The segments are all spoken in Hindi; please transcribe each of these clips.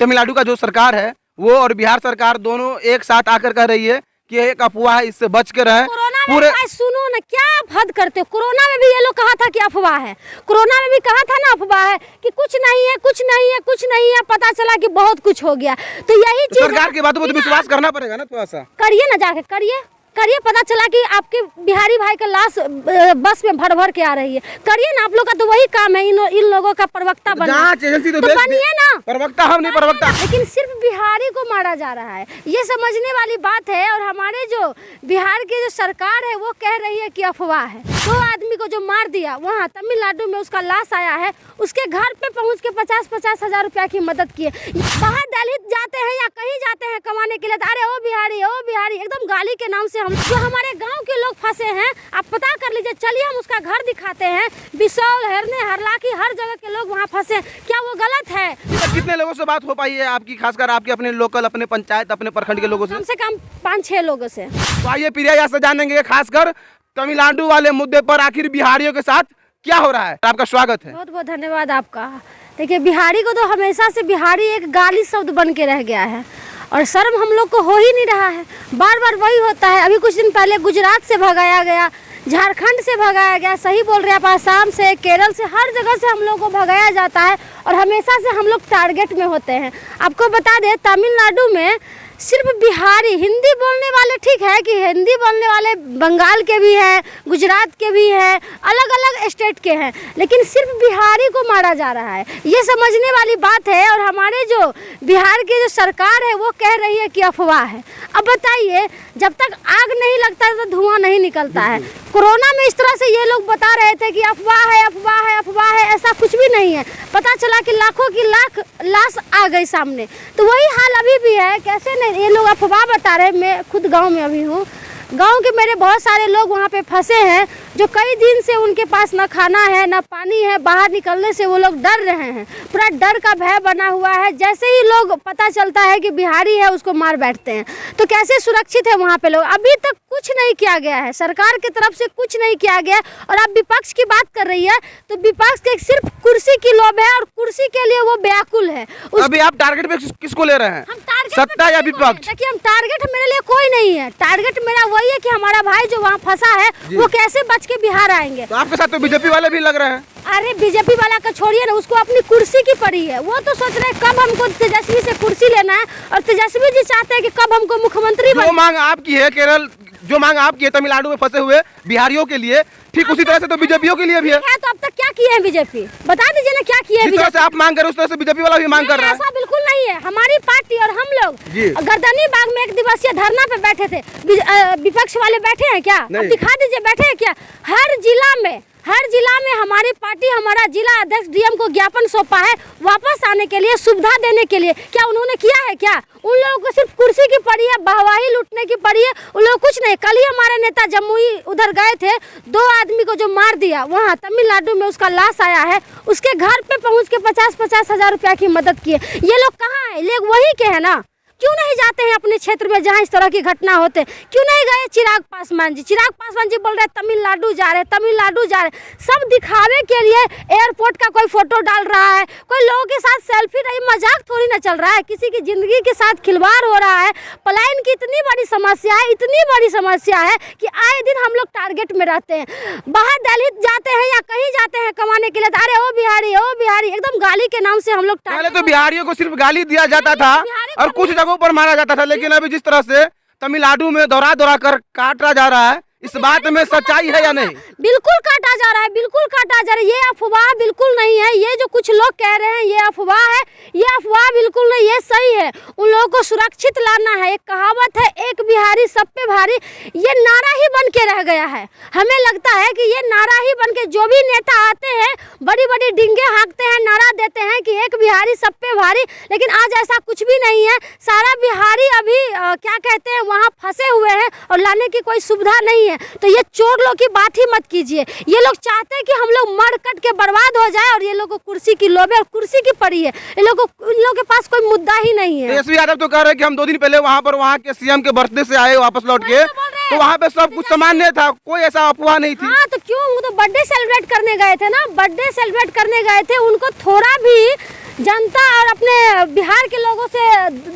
तमिलनाडु का जो सरकार है वो और बिहार सरकार दोनों एक साथ आकर कह रही है कि एक अफवाह है, इससे बच के रहें। पूरे सुनो ना, क्या आप हद करते हो। कोरोना में भी ये लोग कहा था कि अफवाह है, कोरोना में भी कहा था ना अफवाह है कि कुछ नहीं है, कुछ नहीं है, कुछ नहीं है, पता चला कि बहुत कुछ हो गया। तो यही चीज सरकार की बातों पर तो विश्वास करना पड़ेगा ना, थोड़ा सा करिए ना, जाके करिए, पता चला कि आपके बिहारी भाई का लाश बस में भर भर के आ रही है। करिए ना, आप लोग का तो वही काम है, इन लोगों का प्रवक्ता बनना। तो बनिए ना, प्रवक्ता हम नहीं, प्रवक्ता। लेकिन सिर्फ बिहारी को मारा जा रहा है, ये समझने वाली बात है। और हमारे जो बिहार की जो सरकार है वो कह रही है कि अफवाह है। 2 आदमी को जो मार दिया वहाँ तमिलनाडु में, उसका लाश आया है, उसके घर पे पहुँच के 50-50 हजार रुपया की मदद किए। बाहर दिल्ली जाते हैं या कहीं जाते हैं कमाने के लिए, अरे ओ बिहारी, एकदम गाली के नाम से हम जो हमारे गांव के लोग फंसे हैं, आप पता कर लीजिए, चलिए हम उसका घर दिखाते हैं। बिसौल, हरने, हरलाखी, हर जगह के लोग वहाँ फंसे, क्या वो गलत है? कितने लोगों से बात हो पाई है आपकी, खासकर आपके अपने लोकल, अपने पंचायत, अपने प्रखंड के लोगों से? कम से कम 5-6 लोगों से। तो आइए प्रिया, यहाँ से जानेंगे खासकर तमिलनाडु वाले मुद्दे पर आखिर बिहारियों के साथ क्या हो रहा है। आपका स्वागत है। बहुत बहुत धन्यवाद आपका। देखिए, बिहारी को तो हमेशा से बिहारी एक गाली शब्द बन के रह गया है और शर्म हम लोग को हो ही नहीं रहा है। बार बार वही होता है। अभी कुछ दिन पहले गुजरात से भगाया गया, झारखंड से भगाया गया, सही बोल रहे हैं आप, आसाम से, केरल से, हर जगह से हम लोग को भगाया जाता है और हमेशा से हम लोग टारगेट में होते हैं। आपको बता दें, तमिलनाडु में सिर्फ बिहारी, हिंदी बोलने वाले ठीक है कि हिंदी बोलने वाले बंगाल के भी हैं, गुजरात के भी हैं, अलग अलग स्टेट के हैं, लेकिन सिर्फ बिहारी को मारा जा रहा है, ये समझने वाली बात है। और हमारे जो बिहार की जो सरकार है वो कह रही है कि अफवाह है। अब बताइए, जब तक आग नहीं लगता है तो धुआं नहीं निकलता है। कोरोना में इस तरह से ये लोग बता रहे थे कि अफवाह है, अफवाह है, अफवाह है, ऐसा कुछ भी नहीं है। पता चला कि लाखों की लाश आ गई सामने। तो वही हाल अभी भी है। कैसे नहीं, ये लोग अफवाह बता रहे। मैं खुद गांव में अभी हूँ, गांव के मेरे बहुत सारे लोग वहाँ पे फंसे हैं, जो कई दिन से उनके पास न खाना है न पानी है, बाहर निकलने से वो लोग डर रहे हैं, पूरा डर का भय बना हुआ है। जैसे ही लोग पता चलता है कि बिहारी है उसको मार बैठते हैं। तो कैसे सुरक्षित है वहाँ पे लोग? अभी तक कुछ नहीं किया गया है, सरकार की तरफ से कुछ नहीं किया गया। और अब विपक्ष की बात कर रही है तो विपक्ष के सिर्फ कुर्सी की लोभ है और कुर्सी के लिए वो व्याकुल है। अभी आप टारगेट पे किसको ले रहे हैं? हम टारगेट, सत्ता या विपक्ष? देखिए, हम टारगेट मेरे लिए कोई नहीं है। टारगेट मेरा वही है कि हमारा भाई जो वहाँ फंसा है वो कैसे बच के बिहार आएंगे। तो आपके साथ तो बीजेपी वाले भी लग रहे हैं। अरे बीजेपी वाला का छोड़िए ना, उसको अपनी कुर्सी की पड़ी है। वो तो सोच रहे हैं कब हमको तेजस्वी से कुर्सी लेना है, और तेजस्वी जी चाहते हैं कि कब हमको मुख्यमंत्री। जो मांग आपकी है केरल, जो मांग आपकी है तमिलनाडु में फंसे हुए बिहारियों के लिए, ठीक उसी तरह से तो बीजेपीओ के लिए भी है। तो अब तक क्या किए हैं बीजेपी? बता दीजिए ना, क्या किए हैं? जिस तरह से आप मांग कर रहे हैं उस तरह से बीजेपी वाला भी मांग कर रहा है। ऐसा बिल्कुल नहीं है। हमारी पार्टी और हम लोग गर्दनी बाग में 1 दिवसीय धरना पे बैठे थे। विपक्ष वाले बैठे हैं क्या? अब दिखा दीजिए, बैठे हैं क्या? हर जिला में हमारी पार्टी, हमारा जिला अध्यक्ष डीएम को ज्ञापन सौंपा है वापस आने के लिए, सुविधा देने के लिए। क्या उन्होंने किया है? क्या उन लोगों को सिर्फ कुर्सी की पड़ी है, वाहवाही लूटने की पड़ी है? उन लोग कुछ नहीं। कल ही हमारे नेता जमुई उधर गए थे, 2 आदमी को जो मार दिया वहाँ तमिलनाडु में, उसका लाश आया है, उसके घर पे पहुँच के 50-50 हजार रुपया की मदद किए। ये लोग कहाँ है? लोग वही के है ना। क्यों नहीं जाते हैं अपने क्षेत्र में जहाँ इस तरह की घटना होते? क्यों नहीं गए? चिराग पासवान जी बोल रहे तमिलनाडु जा रहे, सब दिखावे के लिए। एयरपोर्ट का कोई फोटो डाल रहा है, कोई लोगों के साथ सेल्फी, नहीं, मजाक थोड़ी ना चल रहा है। किसी की जिंदगी के साथ खिलवाड़ हो रहा है। पलायन की इतनी बड़ी समस्या है कि आए दिन हम लोग टारगेट में रहते हैं। बाहर दिल्ली जाते हैं या कहीं जाते हैं कमाने के लिए, अरे ओ बिहारी, एकदम गाली के नाम से हम लोग। पहले तो बिहारियों को सिर्फ गाली दिया जाता था और कुछ जगहों पर मारा जाता था, लेकिन अभी जिस तरह से तमिलनाडु में दौरा कर काटा जा रहा है, इस बात में सच्चाई है या नहीं? बिल्कुल काटा जा रहा है, बिल्कुल काटा जा रहा है। ये अफवाह बिल्कुल नहीं है। ये जो कुछ लोग कह रहे हैं ये अफवाह है, ये अफवाह बिल्कुल नहीं, ये सही है। उन लोगों को सुरक्षित लाना है। एक कहावत है, एक बिहारी सब पे भारी, ये नारा ही बन के रह गया है। हमें लगता है कि ये नारा ही बन के, जो भी नेता आते हैं बड़ी बड़ी डिंगे हाँकते हैं, नारा देते हैं कि एक बिहारी सब पे भारी, लेकिन आज ऐसा कुछ भी नहीं है। सारा बिहारी अभी क्या कहते हैं वहाँ फंसे हुए हैं और लाने की कोई सुविधा नहीं है। तो ये चोर लोग की बात ही मत कीजिए। ये लोग चाहते हैं कि हम लोग मर कट के बर्बाद हो जाए, और ये लोग को कुर्सी की लोभ है और कुर्सी की पड़ी है। इन लोगों के पास कोई मुद्दा ही नहीं है। तेजस्वी यादव तो कह रहे हैं कि हम 2 दिन पहले वहाँ के सीएम के बर्थडे से आए वापस लौट के, तो वहाँ पे सब कुछ सामान्य था, कोई ऐसा अफवाह नहीं थी। हाँ, तो क्यों? वो तो बर्थडे सेलिब्रेट करने गए थे ना, बर्थडे सेलिब्रेट करने गए थे। उनको थोड़ा भी जनता और अपने बिहार के लोगों से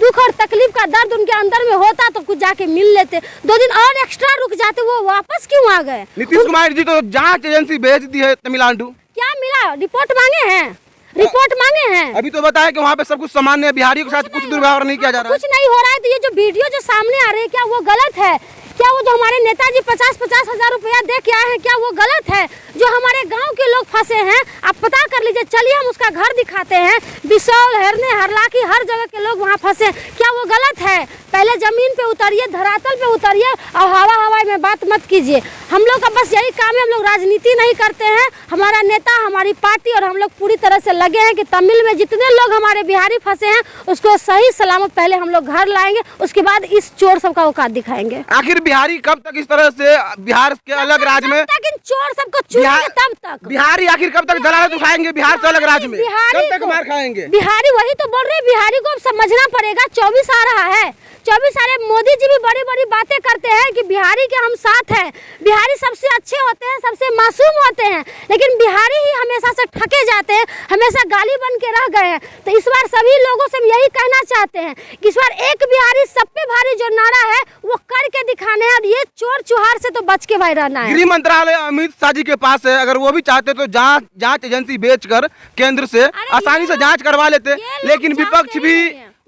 दुख और तकलीफ का दर्द उनके अंदर में होता तो कुछ जाके मिल लेते, 2 दिन और एक्स्ट्रा रुक जाते, वो वापस क्यों आ गए? नीतीश कुमार जी तो जांच एजेंसी भेज दी है तमिलनाडु। क्या मिला? रिपोर्ट मांगे हैं, रिपोर्ट मांगे हैं। अभी तो बताया कि वहाँ पे सब कुछ सामान्य है, बिहारियों के साथ कुछ दुर्व्यवहार नहीं किया जा रहा है। कुछ नहीं हो रहा है। तो ये जो वीडियो जो सामने आ रही है, क्या वो गलत है? क्या वो जो हमारे नेताजी 50-50 हजार रुपया दे के आए हैं, क्या वो गलत है? जो हमारे गांव के लोग फंसे हैं, आप पता कर लीजिए, चलिए हम उसका घर दिखाते हैं। बिसौल, हरने, हरलाखी, हर जगह के लोग वहाँ फंसे, क्या वो गलत है? पहले जमीन पे उतरिए, धरातल पे उतरिए और हवा में बात मत कीजिए। हम लोग का बस यही काम है, हम लोग राजनीति नहीं करते हैं। हमारा नेता, हमारी पार्टी और हम लोग पूरी तरह से लगे हैं कि तमिल में जितने लोग हमारे बिहारी फंसे हैं उसको सही सलामत पहले हम लोग घर लाएंगे, उसके बाद इस चोर सबका औकात दिखाएंगे। आखिर बिहारी कब तक इस तरह से बिहार के अलग राज्य में इन चोर सबको चुनेंगे तब तक। बिहारी आखिर कब तक जलालत उठाएंगे बिहार से अलग राज्य में? कब तक मार खाएंगे बिहारी? वही तो बोल रहे, बिहारी को अब समझना पड़ेगा। 24 आ रहा है, 24 आ रहे। मोदी जी भी बड़ी बड़ी बातें करते हैं कि बिहारी के हम साथ हैं, बिहारी सबसे अच्छे होते हैं, सबसे मासूम होते हैं, लेकिन बिहारी ही हमेशा से ठके जाते हैं, हमेशा गाली बन के रह गए हैं। तो इस बार सभी लोगों से यही कहना चाहते हैं कि इस बार एक बिहारी सब पे भारी जो नारा है वो करके दिखाने हैं, और ये चोर चुहार से तो बच के भाई रहना है। गृह मंत्रालय अमित शाह जी के पास है, अगर वो भी चाहते तो जांच एजेंसी भेजकर केंद्र से आसानी से जांच करवा लेते। लेकिन विपक्ष भी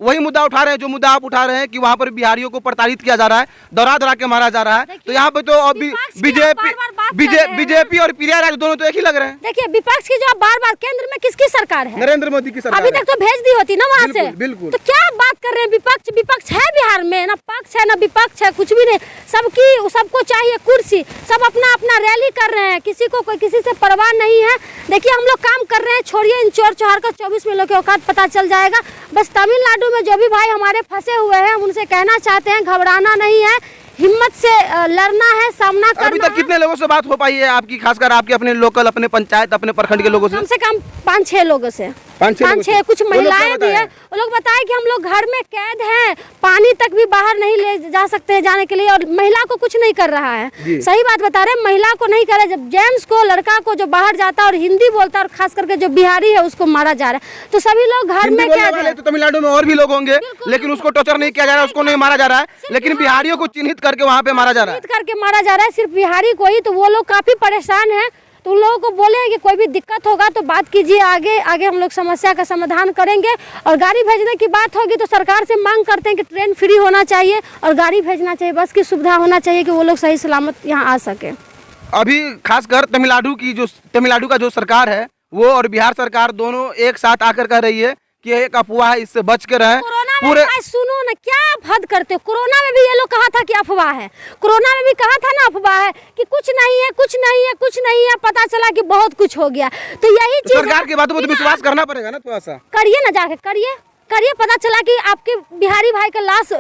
वही मुद्दा उठा रहे हैं जो मुद्दा आप उठा रहे हैं कि वहाँ पर बिहारियों को प्रताड़ित किया जा रहा है, दौरा के मारा जा रहा है। तो यहाँ पे तो अभी बीजेपी और प्रयागराज दोनों तो एक ही लग रहे हैं। देखिए, विपक्ष की जो बार केंद्र में किसकी सरकार है? नरेंद्र मोदी की सरकार। अभी तक तो भेज दी होती ना वहाँ से। बिल्कुल। तो क्या बात कर रहे हैं? विपक्ष है बिहार में, ना पक्ष है ना विपक्ष है, कुछ भी नहीं। सबको चाहिए कुर्सी, सब अपना अपना रैली कर रहे हैं, किसी को कोई किसी से परवाह नहीं है। देखिए, हम लोग काम कर रहे हैं, छोड़िए इन चोर चुहार का। 24 में लोग के औकात पता चल जाएगा। बस तमिलनाडु में जो भी भाई हमारे फंसे हुए हैं उनसे कहना चाहते हैं, घबराना नहीं है, हिम्मत से लड़ना है, सामना करना है। अभी तक कितने लोगों से बात हो पाई है आपकी, खासकर आपके अपने लोकल, अपने पंचायत, अपने प्रखंड के लोगों से? कम से कम 5-6 लोगों से। 5-6 कुछ महिलाएं भी है, वो लोग बताए कि हम लोग घर में कैद हैं, पानी तक भी बाहर नहीं ले जा सकते हैं जाने के लिए, और महिला को कुछ नहीं कर रहा है। सही बात बता रहे हैं, महिला को नहीं कर रहा है। जब जेंट्स को, लड़का को जो बाहर जाता है और हिंदी बोलता है, और खास करके जो बिहारी है उसको मारा जा रहा है। तो सभी लोग घर में कैद है। तो तमिलनाडु में और भी लोग होंगे, लेकिन उसको टॉर्चर नहीं किया जा रहा है, उसको नहीं मारा जा रहा है, लेकिन बिहारियों को चिन्हित करके वहाँ पे मारा जा रहा है। सिर्फ बिहारी को ही। तो वो लोग काफी परेशान हैं। तो उन लोगों को बोले कि कोई भी दिक्कत होगा तो बात कीजिए, आगे हम लोग समस्या का समाधान करेंगे। और गाड़ी भेजने की बात होगी तो सरकार से मांग करते हैं कि ट्रेन फ्री होना चाहिए और गाड़ी भेजना चाहिए, बस की सुविधा होना चाहिए कि वो लोग सही सलामत यहाँ आ सके। अभी खासकर तमिलनाडु का जो सरकार है वो और बिहार सरकार दोनों एक साथ आकर कह रही है कि एक अफवाह है, इससे बच के रहें। पूरे सुनो ना, क्या आप हद करते हो? कोरोना में भी ये लोग कहा था कि अफवाह है, कोरोना में भी कहा था ना अफवाह है कि कुछ नहीं है, पता चला कि बहुत कुछ हो गया। तो यही चीज सरकार की बातों पर तो विश्वास करना पड़ेगा ना, थोड़ा सा करिए ना, जाके करिए। पता चला कि आपके बिहारी भाई का लाश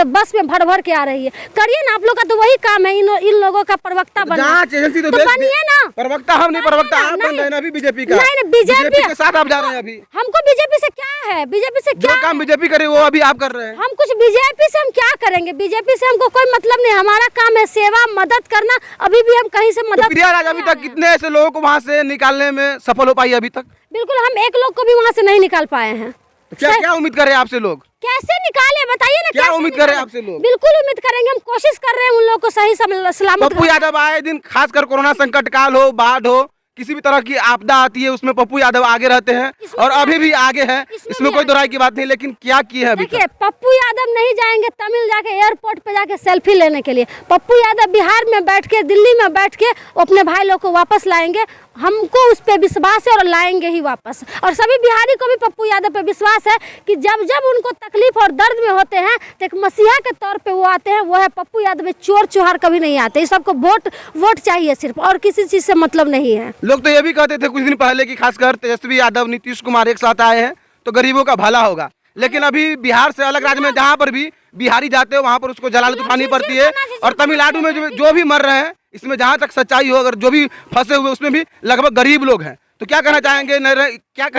बस में भर के आ रही है, करिए ना। आप लोग का तो वही काम है, इन लोगों का प्रवक्ता बनना। तो बनिए ना। प्रवक्ता हम नहीं, प्रवक्ता आप बन रहे हैं अभी बीजेपी का। नहीं, बीजेपी के साथ आप जा रहे हैं अभी। हमको बीजेपी से क्या है? बीजेपी से क्या काम बीजेपी करे वो अभी आप कर रहे हैं। हम कुछ बीजेपी से हम क्या करेंगे? बीजेपी से हमको कोई मतलब नहीं, हमारा काम है सेवा, मदद करना। अभी भी हम कहीं से मदद। प्रयागराज अभी तक कितने ऐसे लोगों को वहाँ से निकालने में सफल हो पाई अभी तक? बिल्कुल, हम एक लोग को भी वहाँ से नहीं निकाल पाए हैं। क्या उम्मीद कर रहे हैं आपसे लोग? कैसे निकाले बताइए ना? क्या उम्मीद कर रहे हैं आपसे लोग? बिल्कुल उम्मीद करेंगे, हम कोशिश कर रहे हैं उन लोगों को सही सलामत। पप्पू यादव आए दिन, खासकर कोरोना संकट काल हो, बाढ़ हो, किसी भी तरह की आपदा आती है उसमें पप्पू यादव आगे रहते हैं और अभी भी आगे हैं, इसमें कोई दोहराई की बात नहीं। लेकिन क्या किया है अभी? देखिए, पप्पू यादव नहीं जाएंगे तमिल जाके एयरपोर्ट पे जाके सेल्फी लेने के लिए। पप्पू यादव बिहार में बैठ के, दिल्ली में बैठ के अपने भाई लोग को वापस लाएंगे। हमको उस पे विश्वास है और लाएंगे ही वापस। और सभी बिहारी को भी पप्पू यादव पे विश्वास है कि जब उनको तकलीफ और दर्द में होते हैं तो एक मसीहा के तौर पे वो आते हैं, वो है पप्पू यादव। चोर चुहार कभी नहीं आते। इस सबको वोट चाहिए सिर्फ, और किसी चीज से मतलब नहीं है। लोग तो ये भी कहते थे कुछ दिन पहले कि खासकर तेजस्वी यादव, नीतीश कुमार एक साथ आए हैं तो गरीबों का भला होगा। लेकिन अभी बिहार से अलग राज्य में जहाँ पर भी बिहारी जाते हो वहाँ पर उसको जलालत उठानी पड़ती है। और तमिलनाडु में जो भी मर रहे हैं, इसमें जहाँ तक सच्चाई हो, अगर जो भी फंसे हुए उसमें भी लगभग गरीब लोग हैं। तो क्या कहना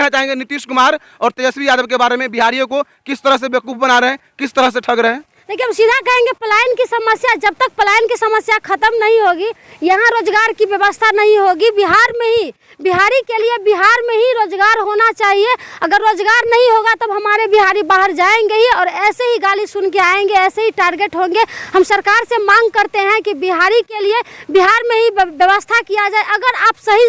चाहेंगे नीतीश कुमार और तेजस्वी यादव के बारे में? बिहारियों को किस तरह से बेवकूफ़ बना रहे हैं, किस तरह से ठग रहे हैं? देखिए हम सीधा कहेंगे पलायन की समस्या, जब तक पलायन की समस्या खत्म नहीं होगी, यहाँ रोजगार की व्यवस्था नहीं होगी। बिहार में ही, बिहारी के लिए बिहार में ही रोजगार होना चाहिए। अगर रोजगार नहीं होगा तब हमारे बिहारी बाहर जाएंगे ही और ऐसे ही गाली सुन के आएंगे, ऐसे ही टारगेट होंगे। हम सरकार से मांग करते हैं कि बिहारी के लिए बिहार में ही व्यवस्था किया जाए। अगर आप सही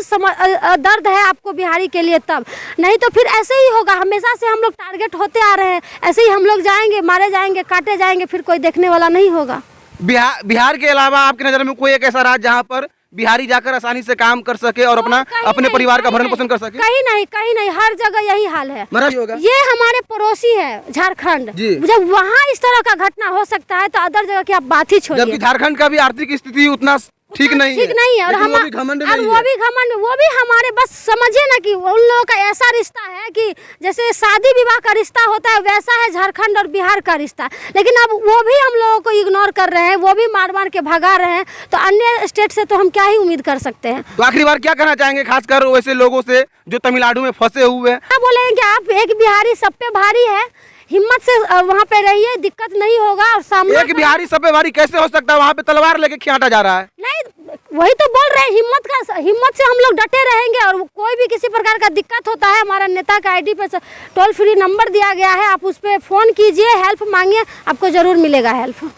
दर्द है आपको बिहारी के लिए तब, नहीं तो फिर ऐसे ही होगा। हमेशा से हम लोग टारगेट होते आ रहे हैं, ऐसे ही हम लोग जाएंगे, मारे जाएंगे, काटे जाएंगे, फिर कोई देखने वाला नहीं होगा। बिहार के अलावा आपकी नज़र में कोई एक ऐसा राज्य जहाँ पर बिहारी जाकर आसानी से काम कर सके और अपने परिवार का भरण पोषण कर सके? कहीं नहीं, हर जगह यही हाल है। होगा। ये हमारे पड़ोसी है झारखंड, जब वहाँ इस तरह का घटना हो सकता है तो अदर जगह की आप बात ही छोड़िए। जबकि झारखंड का भी आर्थिक स्थिति उतना ठीक नहीं है और वो भी घमंड, वो भी हमारे, बस समझिए ना कि उन लोगों का ऐसा रिश्ता है कि जैसे शादी विवाह का रिश्ता होता है वैसा है झारखंड और बिहार का रिश्ता। लेकिन अब वो भी हम लोगों को इग्नोर कर रहे हैं, वो भी मार मार के भगा रहे हैं, तो अन्य स्टेट से तो हम क्या ही उम्मीद कर सकते हैं। तो आखिरी बार क्या कहना चाहेंगे खासकर वैसे लोगों से जो तमिलनाडु में फंसे हुए हैं? क्या बोलेंगे, आप एक बिहारी सब पे भारी है, हिम्मत से वहाँ पे रहिए, दिक्कत नहीं होगा। और सामने एक बिहारी सब पे भारी कैसे हो सकता है? वहाँ पे तलवार लेके खियाटा जा रहा है। नहीं, वही तो बोल रहे हैं, हिम्मत से हम लोग डटे रहेंगे। और कोई भी किसी प्रकार का दिक्कत होता है, हमारा नेता का आईडी पे टोल फ्री नंबर दिया गया है, आप उस पर फोन कीजिए, हेल्प मांगिए, आपको जरूर मिलेगा हेल्प।